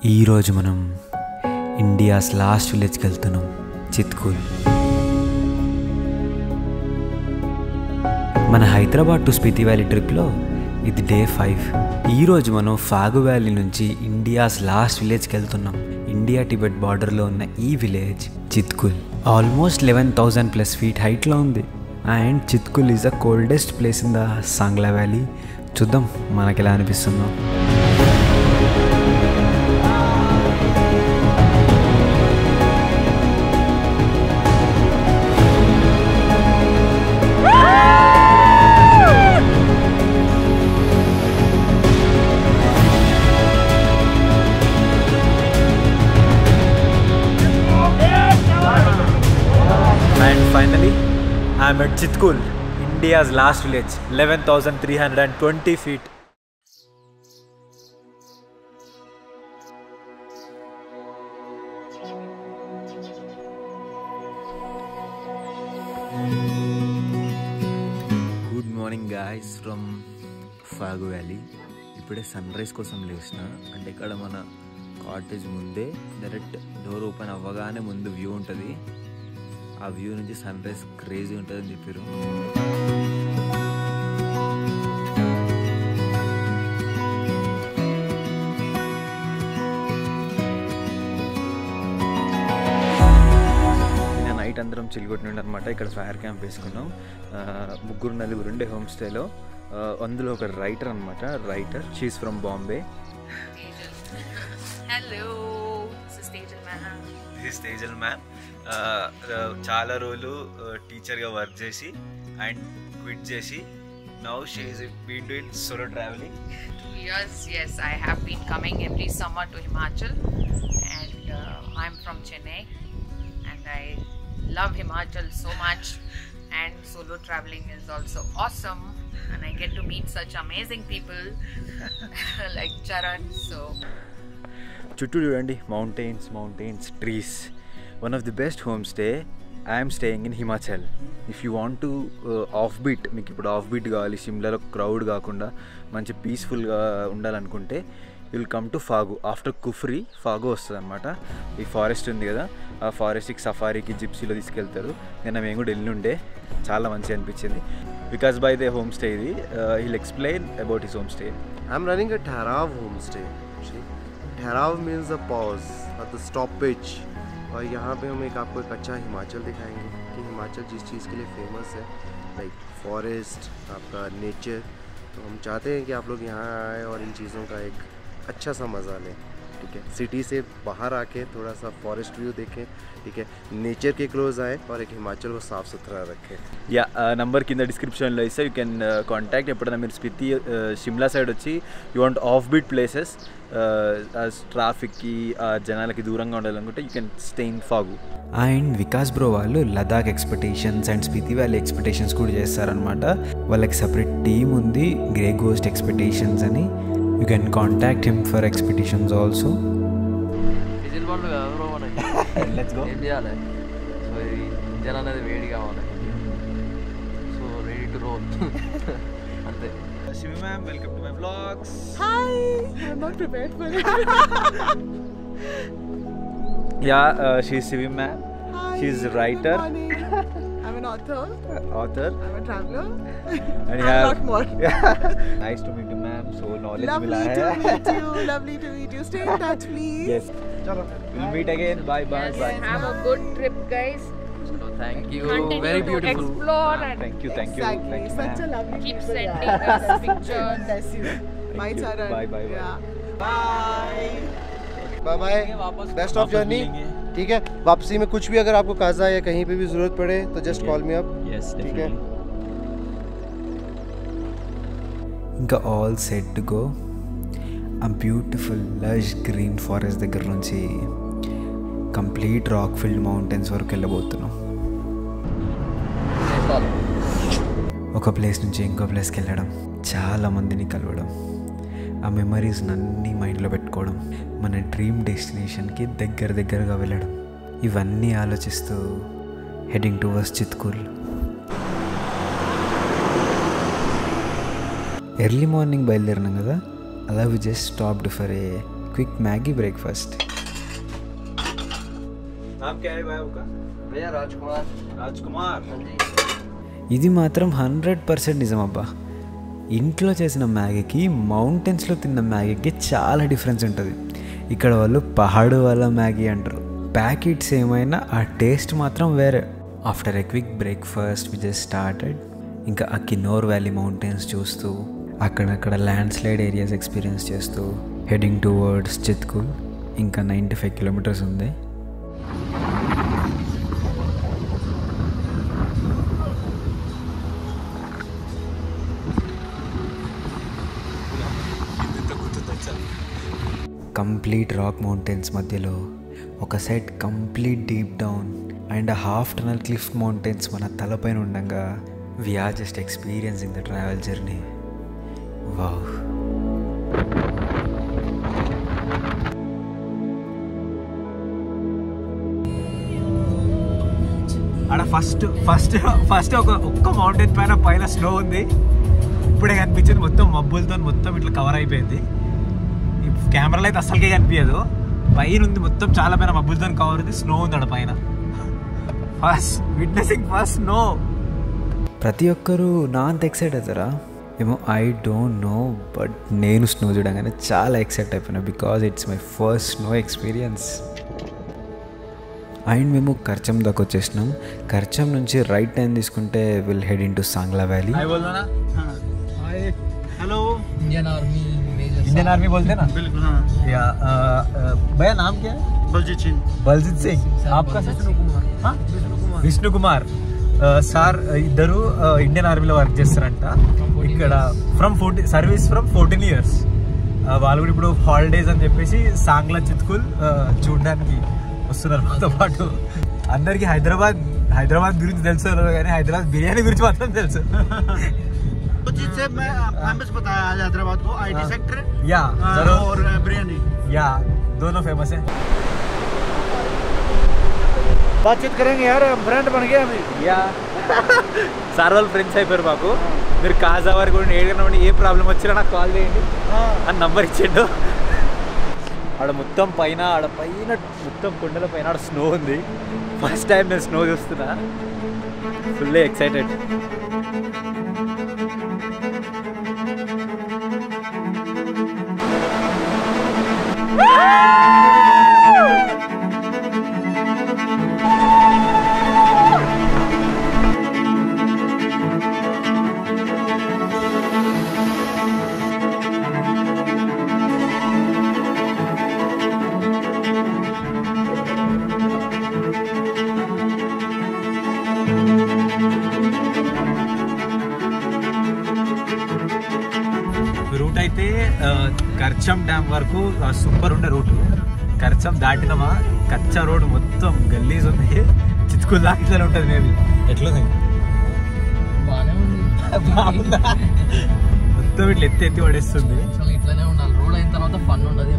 ఈరోజు మనం India's last విలేజ్కి వెళ్తున్నాం, చిత్కూల్. మన హైదరాబాద్ టు స్పితి వ్యాలీ ట్రిప్లో ఇది డే 5. ఈరోజు మనం ఫాగు వ్యాలీ నుంచి ఇండియాస్ లాస్ట్ విలేజ్కి వెళ్తున్నాం. ఇండియా టిబెట్ బార్డర్లో ఉన్న ఈ విలేజ్ చిత్కూల్ ఆల్మోస్ట్ 11,000+ ఫీట్ హైట్లో ఉంది. And Chitkul is the coldest place in the Sangla valley. చూద్దాం మనకి ఎలా అనిపిస్తుందో. And finally, I am at Chitkul, India's last village, 11,320 feet. Good morning guys from Fagu Valley. ఇప్పుడే సన్ రైజ్ కోసం లేచిన. అంటే ఇక్కడ మన కాటేజ్ ముందే డైరెక్ట్ డోర్ ఓపెన్ అవ్వగానే ముందు వ్యూ ఉంటుంది. ఆ వ్యూ నుంచి సన్ రైజ్ క్రేజీ ఉంటుందని చెప్పారు. నేను నైట్ అందరం చిల్గొట్టినండి అనమాట. ఇక్కడ ఫైర్ క్యాంప్ వేసుకున్నాం. నలుగురు ఉండే హోమ్ స్టేలో. అందులో ఒక రైటర్ అనమాట. Writer, she's from Bombay. Hello, Tejal ma'am చాలా రోజులు టీచర్గా వర్క్ చేసి అండ్ క్విట్ చేసి now she is been doing solo travelling. 2 years, yes, I have been coming every summer to Himachal, and I'm from Chennai, and I love Himachal so much, and solo traveling is also awesome, and I get to meet such amazing people like Charan. So చుట్టూ చూడండి, mountains, trees. One of the best home stay. I'm staying in Himachal. If you want to off beat, మీకు ఇప్పుడు off beat కావాలి, షిమ్లాలో crowd కాకుండా మంచి పీస్ఫుల్గా ఉండాలనుకుంటే will come to fog. After Kufri fog వస్తుంది అనమాట. ఈ ఫారెస్ట్ ఉంది కదా, ఆ ఫారెస్ట్కి సఫారీకి జిప్సీలో తీసుకెళ్తారు. నేను మేము కూడా వెళ్ళుండే, చాలా మంచిగా అనిపించింది. Because by the home stay ఇది. He'll explain about his home stay. I'm running a Tharav homestay. Tharav means a pause or the stoppage. और यहाँ पे हम आपको एक अच्छा हिमाचल दिखाएंगे कि हिमाचल जिस चीज़ के लिए फेमस है, लाइक फॉरेस्ट, आपका नेचर. तो हम चाहते हैं कि आप लोग यहाँ आए और इन चीज़ों का एक अच्छा सा मज़ा लें. ठीक है, सिटी से बाहर आके थोड़ा सा फॉरेस्ट व्यू देखें. ठीक है, नेचर के क्लोज आए और एक हिमाचल को साफ़ सुथरा रखें. యా, నంబర్ కింద డిస్క్రిప్షన్లో ఇస్తే యూ కెన్ కాంటాక్ట్. ఎప్పుడైనా మీరు స్పితి షిమ్లా సైడ్ వచ్చి you want off beat places, ట్రాఫిక్కి జనాలకి దూరంగా ఉండాలనుకుంటే you can stay in Fagu. And Vikas bro వాళ్ళు Ladakh expectations and Spiti valley expectations కూడా చేస్తారనమాట. వాళ్ళకి సపరేట్ టీమ్ ఉంది, గ్రే గోస్ట్ ఎక్స్పెక్టేషన్స్ అని. You can contact him for expectations also. Let's go. ఏం చేయాలి? సో ఇది ఇంజన్ అనేది వేడి కావాలి. సో రెడీ టు రోల్ అంతే. Shivi ma'am, welcome to my vlogs. Hi, I'm not prepared for it. Yeah, she's Shivi ma'am. Hi, She's a writer. Good morning. I'm an author. I'm a traveler. And a lot more. Nice to meet you ma'am. So knowledge Lovely mila to hai. meet you. Lovely to meet you. Stay in touch, please. Yes. Chalo. We'll meet again. Bye bye. yes, Bye. have a good trip, guys. So thank you, Continue very to beautiful. explore and Thank you. Exactly. Thank you Such a ma'am. lovely keep people, sending yeah. us pictures. Bless you. Bye, you. Charan. Bye, bye, bye. Yeah. Bye. Bye bye, best of journey. ठीक है, वापसी में कुछ भी अगर आपको काजा या कहीं पे भी ज़रूरत पड़े तो just call me up. Yes, ठीक है. ఇంకా ఆల్ సెట్ టు గో. ఆ బ్యూటిఫుల్ లష్ గ్రీన్ ఫారెస్ట్ దగ్గర నుంచి కంప్లీట్ రాక్ ఫిల్డ్ మౌంటైన్స్ వరకు వెళ్ళబోతున్నాం. ఒక ప్లేస్ నుంచి ఇంకో ప్లేస్కి వెళ్ళడం, చాలా మందిని కలవడం, ఆ మెమరీస్ అన్నీ మైండ్లో పెట్టుకోవడం, మన డ్రీమ్ డెస్టినేషన్కి దగ్గరగా వెళ్ళడం, ఇవన్నీ ఆలోచిస్తూ heading towards Chitkul. Early morning బయలుదేరినాం కదా, అలా we just stopped for a quick Maggi breakfast. ఇది మాత్రం 100% నిజం అబ్బా. ఇంట్లో చేసిన మ్యాగీకి మౌంటైన్స్లో తిన్న మ్యాగీకి చాలా డిఫరెన్స్ ఉంటుంది. ఇక్కడ వాళ్ళు పహాడు వాళ్ళ మ్యాగీ అంటారు. ప్యాకెట్స్ ఏమైనా ఆ టేస్ట్ మాత్రం వేరే. After a quick breakfast we just started. ఇంకా ఆ కిన్నోర్ వ్యాలీ మౌంటైన్స్ చూస్తూ అక్కడక్కడ ల్యాండ్ స్లైడ్ ఏరియాస్ ఎక్స్పీరియన్స్ చేస్తూ హెడింగ్ టువర్డ్స్ చిత్కుల్. ఇంకా 95 కిలోమీటర్స్ ఉంది. కంప్లీట్ రాక్ మౌంటైన్స్ మధ్యలో ఒక side complete deep down and half tunnel cliff mountains మన తలపైన ఉండగా we are just experiencing the travel journey. Wow. అక్కడ ఫస్ట్ ఒక్క మౌంటైన్ పైన స్నో ఉంది. ఇప్పుడే కనిపించింది. మొత్తం మబ్బులతో మొత్తం ఇట్లా కవర్ అయిపోయింది. ఈ కెమెరాలో అయితే అసలుకే కనిపించదు. పైన ఉంది మొత్తం చాలా పైన మబ్బులతో కవర్ ఉంది. స్నో ఉంది అక్కడ పైన. Witnessing first snow. ప్రతి ఒక్కరూ నా అంత ఎక్సైట్ అవుతారా ఏమో, ఐ డోంట్ నో. బట్ నేను స్నో చూడగానే చాలా ఎక్సైట్ అయిపోయినా because it's my first snow experience. And మేము కర్చం దాకా వచ్చేసినాం. కర్చం నుంచి రైట్ టైం తీసుకుంటే will head in to Sangla valley. Hello Indian army बोलते ना? बिल्कुल. या भैया नाम क्या है? बलजीत सिंह. आपका? విష్ణు కుమార్ సార్. ఇద్దరు ఇండియన్ ఆర్మీలో వర్క్ చేస్తారంట ఇక్కడ. Service from 14 years. వాళ్ళు కూడా ఇప్పుడు హాలిడేస్ అని చెప్పేసి సాంగ్లా చిత్కుల్ చూడడానికి వస్తున్నారు మాతో పాటు. అందరికి హైదరాబాద్ గురించి తెలుసు కానీ హైదరాబాద్ బిర్యానీ గురించి మాత్రం తెలుసు. हैदराबाद को IT सेक्टर या और बिरयानी या दोनों फेमस है. बातचीत करेंगे यार. फ्रेंड बन गए अभी. యా సార్ వాళ్ళు ఫ్రెండ్స్ అయిపోయారు మాకు. మీరు కాజావారి కూడా ఏదైనా ఏ ప్రాబ్లం వచ్చినా నాకు కాల్ చేయండి అని నంబర్ ఇచ్చిండు. ఆడ మొత్తం పైన మొత్తం కొండల పైన ఆడ స్నో ఉంది. ఫస్ట్ టైం నేను స్నో చూస్తున్నా. Full excited. రూట్ అయితే కర్చం డ్యామ్ వరకు సూపర్ ఉండే రూట్. కర్చం దాటినమా కచ్చా రోడ్ మొత్తం గల్లీస్ ఉంది. చిత్కుల్ దాకా ఇట్లా ఉంటుంది. మేబీ ఎట్లుంది? మొత్తం ఇట్లా ఎత్తి పడేస్తుంది. ఇట్లానే ఉండాలి. రోడ్ అయిన తర్వాత ఫన్ ఉండదు.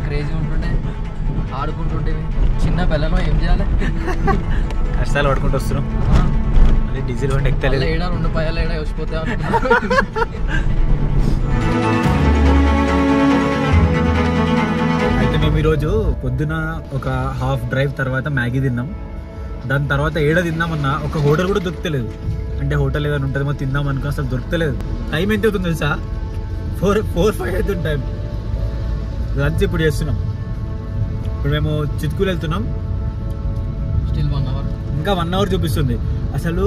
క్రేజీ ఉంటుండే, ఆడుకుంటుండే. చిన్న పిల్లలు ఏం చేయాలి? కష్టాలు పడుకుంటూ వస్తున్నాం. అదే డీజిల్ బండి ఎక్కలేదు. ఏడా 2 పైలు ఏడా వచ్చిపోతే అయితే మేము ఈరోజు పొద్దున ఒక హాఫ్ డ్రైవ్ తర్వాత మ్యాగీ తిన్నాం. దాని తర్వాత ఏడ తిందామన్నా ఒక హోటల్ కూడా దొరుకుతలేదు. అంటే హోటల్ ఏదైనా ఉంటుందేమో తిందాం అనుకో, అసలు దొరుకుతలేదు. టైం ఎంత అవుతుంది తెలుసా? 4-5 అవుతుంది టైం. లంచ్ ఇప్పుడు చేస్తున్నాం. ఇప్పుడు మేము చిత్కుల్ వెళ్తున్నాం. స్టిల్ 1 అవర్, ఇంకా 1 అవర్ చూపిస్తుంది. అసలు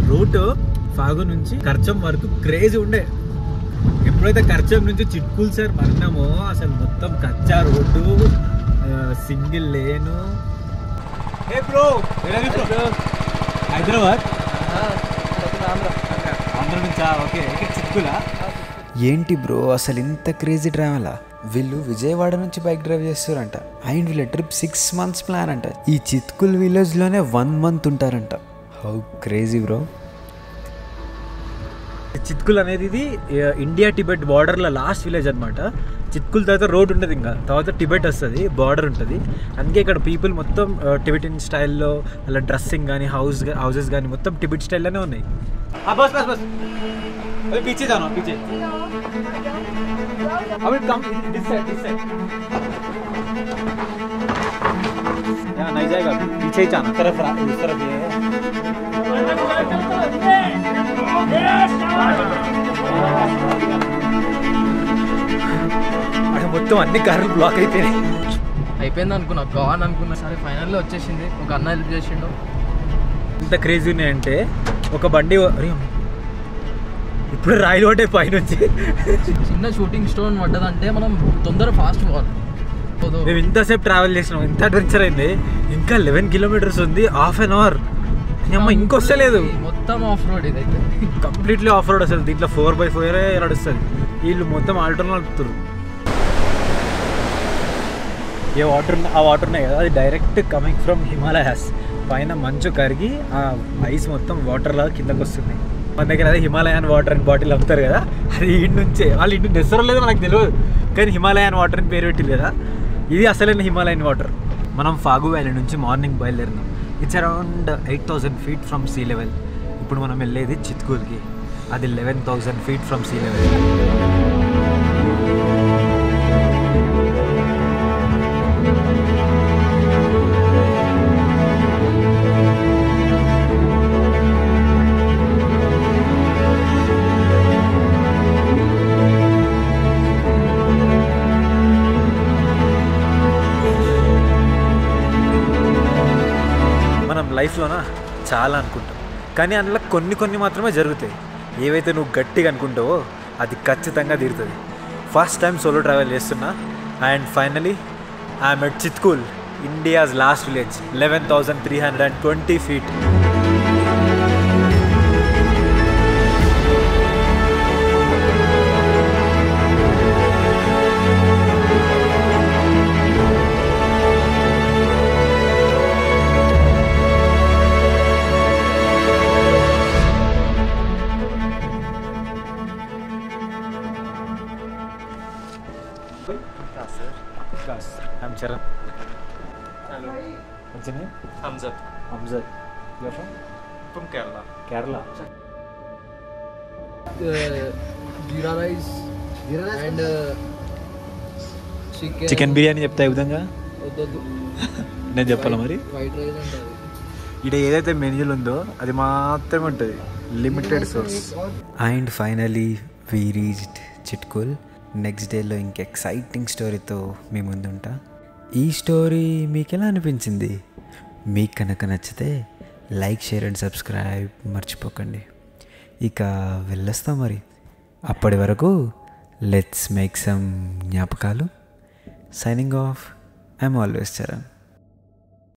రూట్ ఫాగు నుంచి కర్చం వరకు క్రేజీ ఉండే. ఎప్పుడైతే ఖర్చం నుంచి చిట్కుల్ సార్ మరణమో అసలు మొత్తం కచ్చా రోడ్డు, సింగిల్ లేను. ఏ బ్రో హైదరాబాద్ ఆంధ్ర నుంచా? ఓకే చిట్కులా? ఏంటి బ్రో అసలు ఇంత క్రేజీ ట్రావెలా? వీళ్ళు విజయవాడ నుంచి బైక్ డ్రైవ్ చేస్తారంట అండ్ వీళ్ళ ట్రిప్ 6 months ప్లాన్ అంట. ఈ చిత్కుల్ విలేజ్లోనే 1 month ఉంటారంట. How crazy bro. చిత్కుల్ అనేది ఇది ఇండియా టిబెట్ బార్డర్లో లాస్ట్ విలేజ్ అనమాట. చిత్కుల్ తర్వాత రోడ్ ఉంటుంది, ఇంకా తర్వాత టిబెట్ వస్తుంది, బార్డర్ ఉంటుంది. అందుకే ఇక్కడ పీపుల్ మొత్తం టిబెటిన్ స్టైల్లో అలా డ్రెస్సింగ్ కానీ హౌసెస్ కానీ మొత్తం టిబెట్ స్టైల్లోనే ఉన్నాయి. బస్ బస్ బస్ पीछे जाना पीछे अभी कम दिस साइड यहाँ नहीं जाएगा, पीछे ही जाना तरफ इस तरफ ये అక్కడ మొత్తం అన్ని కార్లు బ్లాక్ అయిపోయింది అనుకున్నా, కాన్ అనుకున్నా. సరే ఫైనల్లో వచ్చేసింది. ఒక అన్న హెల్ప్ చేసిండు. ఇంత క్రేజీ ఉన్నాయంటే ఒక బండి ఇప్పుడు రాయలు పడ్డాయి పైనుంచి. చిన్న షూటింగ్ స్టోన్ పడ్డదంటే మనం తొందర ఫాస్ట్ పోవాలి. మేము ఇంతసేపు ట్రావెల్ చేసినాం, ఇంత అడ్వెంచర్ అయింది. ఇంకా 11 kilometers ఉంది, ½ an hour. అమ్మ ఇంకొస్తలేదు, మొత్తం ఆఫ్ రోడ్. ఇదైతే కంప్లీట్లీ ఆఫ్ రోడ్. అసలు దీంట్లో 4x4 నడుస్తుంది. వీళ్ళు మొత్తం ఆల్టో నడుపుతారు. ఏ వాటర్, ఆ వాటర్ ఉన్నాయి కదా, అది డైరెక్ట్ కమింగ్ ఫ్రమ్ హిమాలయాస్. పైన మంచు కరిగి ఆ ఐస్ మొత్తం వాటర్ లాగా కిందకు వస్తున్నాయి. మన దగ్గర అదే హిమాలయన్ వాటర్ అని బాటిల్ అమ్ముతారు కదా, అది ఇంటి నుంచే. వాళ్ళు ఇంటి తెస్తారో లేదో నాకు తెలియదు, కానీ హిమాలయన్ వాటర్ అని పేరు పెట్టింది కదా. ఇది అసలైన హిమాలయన్ వాటర్. మనం ఫాగు వ్యాలీ నుంచి మార్నింగ్ బయలుదేరినాం. It's around 8,000 feet from sea level. ఇప్పుడు మనం వెళ్ళేది చిత్కూల్కి, అది 11,000 feet ఫ్రమ్ సీ లెవెల్. లైఫ్లోనా చాలా అనుకుంటాం, కానీ అందులో కొన్ని మాత్రమే జరుగుతాయి. ఏవైతే నువ్వు గట్టిగా అనుకుంటావో అది ఖచ్చితంగా తీరుతుంది. ఫస్ట్ టైం సోలో ట్రావెల్ చేస్తున్నా and finally I'm at Chitkul, India's last village, 11,320 feet. I'm Charan. Hello. What's your name? Hamzat. Hamzat. You're from Kerala. Kerala. Jeera rice and chicken biryani చెప్తా ఈ విధంగా నేను చెప్పాలా మరి? వైట్ రైస్ అంటే ఇక్కడ ఏదైతే మెన్యూలు ఉందో అది మాత్రమే ఉంటుంది, limited source. And finally we reached Chitkul. Next డేలో ఇంక ఎక్సైటింగ్ స్టోరీతో మీ ముందుంటా. ఈ స్టోరీ మీకు ఎలా అనిపించింది? మీకు కనుక నచ్చితే లైక్, షేర్ అండ్ సబ్స్క్రైబ్ మర్చిపోకండి. ఇక వెళ్ళొస్తాం మరి. అప్పటి వరకు లెట్స్ మేక్ సమ్ జ్ఞాపకాలు. Signing off, I'm always Charan.